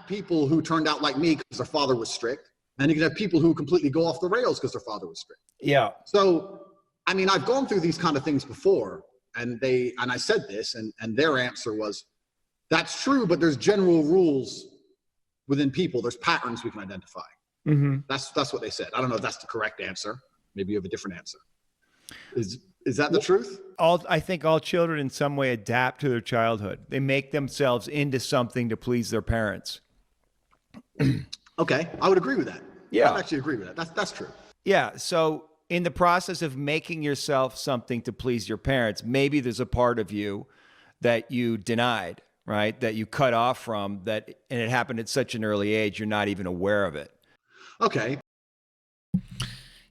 people who turned out like me because their father was strict, and you can have people who completely go off the rails because their father was strict. Yeah. So, I mean, I've gone through these kind of things before, and I said this, and their answer was, that's true, but there's general rules within people. There's patterns we can identify. Mm-hmm. That's what they said. I don't know if that's the correct answer. Maybe you have a different answer. Is that the truth? I think all children in some way adapt to their childhood. They make themselves into something to please their parents. Okay, I would agree with that. Yeah. I actually agree with that. That's true. Yeah, so in the process of making yourself something to please your parents, maybe there's a part of you that you denied, right? That you cut off from, and it happened at such an early age, you're not even aware of it. Okay.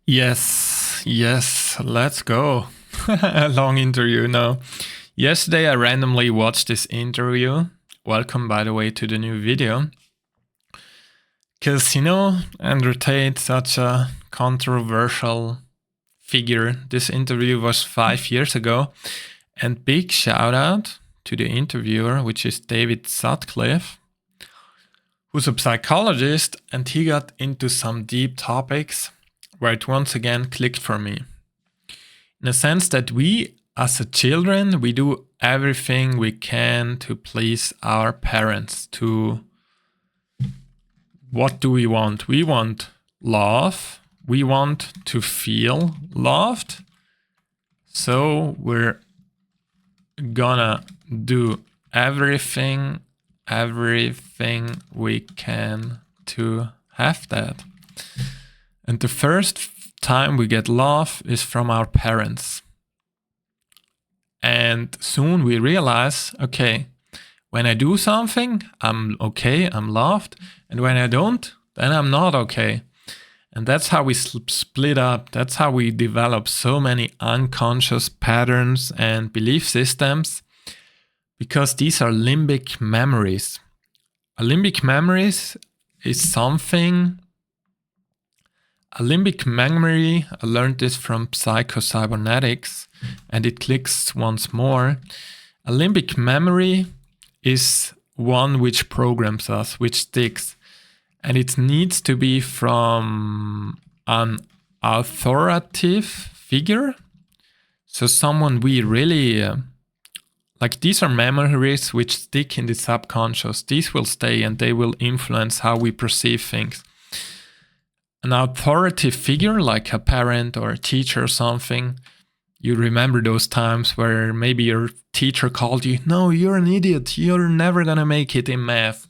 Yes, let's go. A long interview now. Yesterday I randomly watched this interview. Welcome, by the way, to the new video. Because, Andrew Tate, such a controversial figure. This interview was 5 years ago. And big shout out to the interviewer, which is 𝗴cie, who's a psychologist, and he got into some deep topics where it once again clicked for me. In a sense that we, as a children, we do everything we can to please our parents. What do we want? We want love. We want to feel loved. So we're gonna do everything we can to have that. And the first time we get love is from our parents. And soon we realize, okay, when I do something, I'm okay, I'm loved. And when I don't, then I'm not okay. And that's how we split up. That's how we develop so many unconscious patterns and belief systems, because these are limbic memories. A limbic memories is something. A limbic memory, I learned this from psycho-cybernetics, and it clicks once more. A limbic memory is one which programs us, which sticks. And it needs to be from an authoritative figure. So someone we really, these are memories which stick in the subconscious. These will stay and they will influence how we perceive things. An authoritative figure, like a parent or a teacher or something, you remember those times where maybe your teacher called you, no, you're an idiot, you're never gonna make it in math.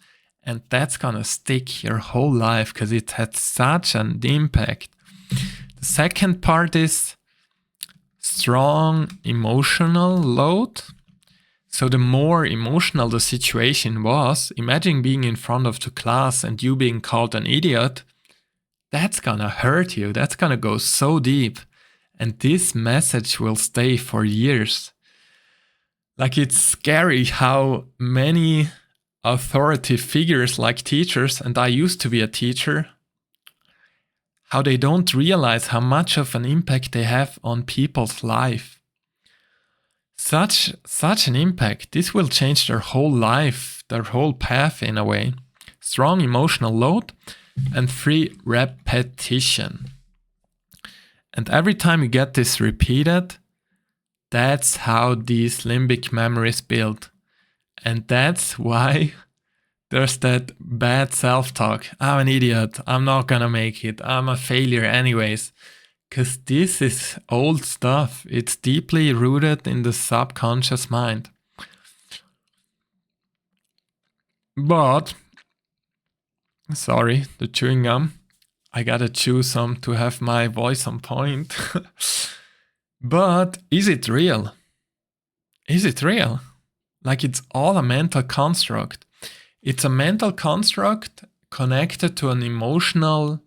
And that's gonna stick your whole life because it had such an impact. The second part is strong emotional load. So the more emotional the situation was, imagine being in front of the class and you being called an idiot. That's gonna hurt you. That's gonna go so deep. And this message will stay for years. It's scary how many authoritative figures like teachers, and I used to be a teacher, how they don't realize how much of an impact they have on people's life. Such an impact. This will change their whole life, their whole path in a way. Strong emotional load and free repetition. And every time you get this repeated, that's how these limbic memories build. And that's why there's that bad self-talk. I'm an idiot. I'm not gonna make it. I'm a failure anyways. Because this is old stuff. It's deeply rooted in the subconscious mind. But, sorry, the chewing gum. I gotta chew some to have my voice on point. But is it real? Is it real? It's all a mental construct. It's a mental construct connected to an emotional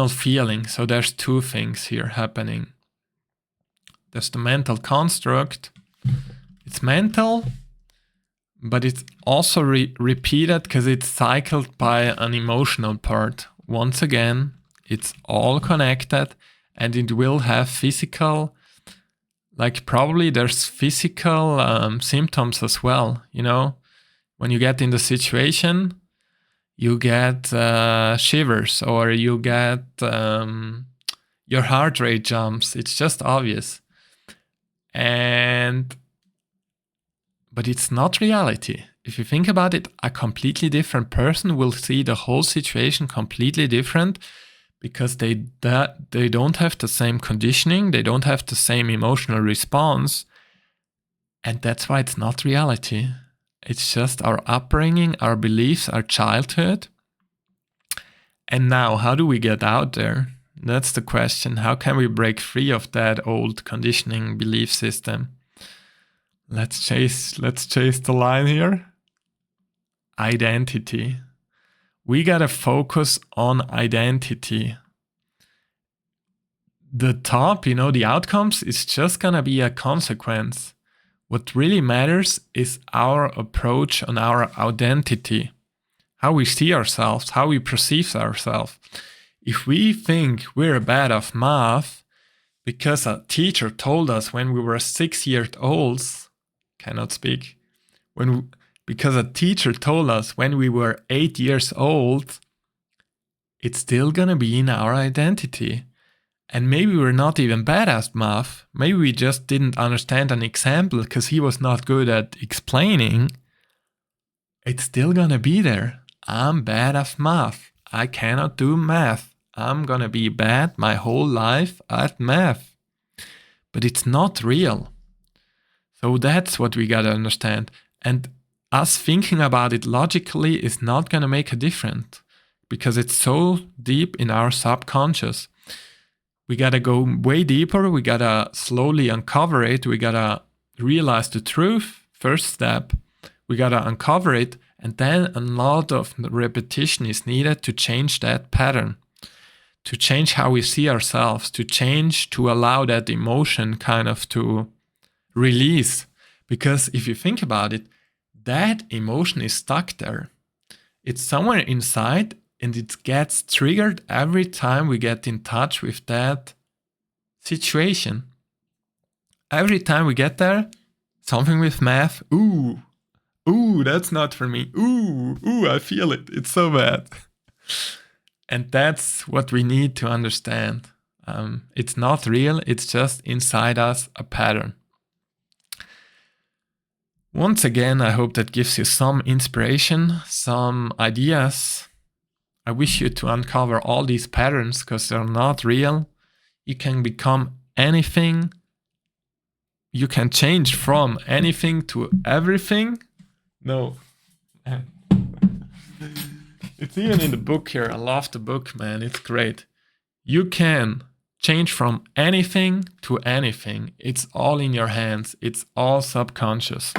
feeling. So there's two things here happening. There's the mental construct. It's mental, but it's also repeated because it's cycled by an emotional part. Once again, it's all connected and it will have physical, probably there's physical symptoms as well. When you get in the situation, you get shivers, or you get your heart rate jumps. It's just obvious. But it's not reality. If you think about it, a completely different person will see the whole situation completely different, because they don't have the same conditioning, they don't have the same emotional response, and that's why it's not reality. It's just our upbringing, our beliefs, our childhood. And now, how do we get out there? That's the question. How can we break free of that old conditioning belief system? Let's chase the line here. Identity. We gotta focus on identity. The top, the outcomes is just gonna be a consequence. What really matters is our approach on our identity. How we see ourselves, how we perceive ourselves. If we think we're bad at math because a teacher told us when we were 6 years old, cannot speak, because a teacher told us when we were 8 years old, it's still gonna be in our identity. And maybe we're not even bad at math. Maybe we just didn't understand an example because he was not good at explaining. It's still gonna be there. I'm bad at math. I cannot do math. I'm gonna be bad my whole life at math. But it's not real. So that's what we gotta understand. And us thinking about it logically is not gonna make a difference, because it's so deep in our subconscious. We gotta go way deeper. We gotta slowly uncover it. We gotta realize the truth. First step, we gotta uncover it, and then a lot of repetition is needed to change that pattern, to change how we see ourselves, to allow that emotion kind of to release. Because if you think about it, that emotion is stuck there. It's somewhere inside, and it gets triggered every time we get in touch with that situation. Every time we get there, something with math, ooh, that's not for me. Ooh, I feel it. It's so bad. And that's what we need to understand. It's not real. It's just inside us, a pattern. Once again, I hope that gives you some inspiration, some ideas. I wish you to uncover all these patterns because they're not real. You can become anything. You can change from anything to everything. No. It's even in the book here. I love the book, man. It's great. You can change from anything to anything. It's all in your hands. It's all subconscious.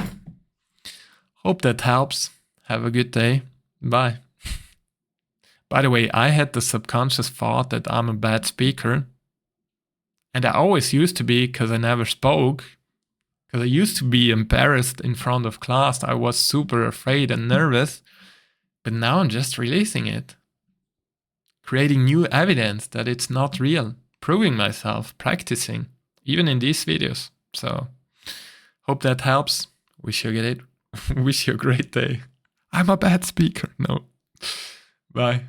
Hope that helps. Have a good day. Bye. By the way, I had the subconscious thought that I'm a bad speaker. And I always used to be, because I never spoke. Because I used to be embarrassed in front of class. I was super afraid and nervous. But now I'm just releasing it. Creating new evidence that it's not real. Proving myself, practicing. Even in these videos. So, hope that helps. Wish you a great day. I'm a bad speaker. No. Bye.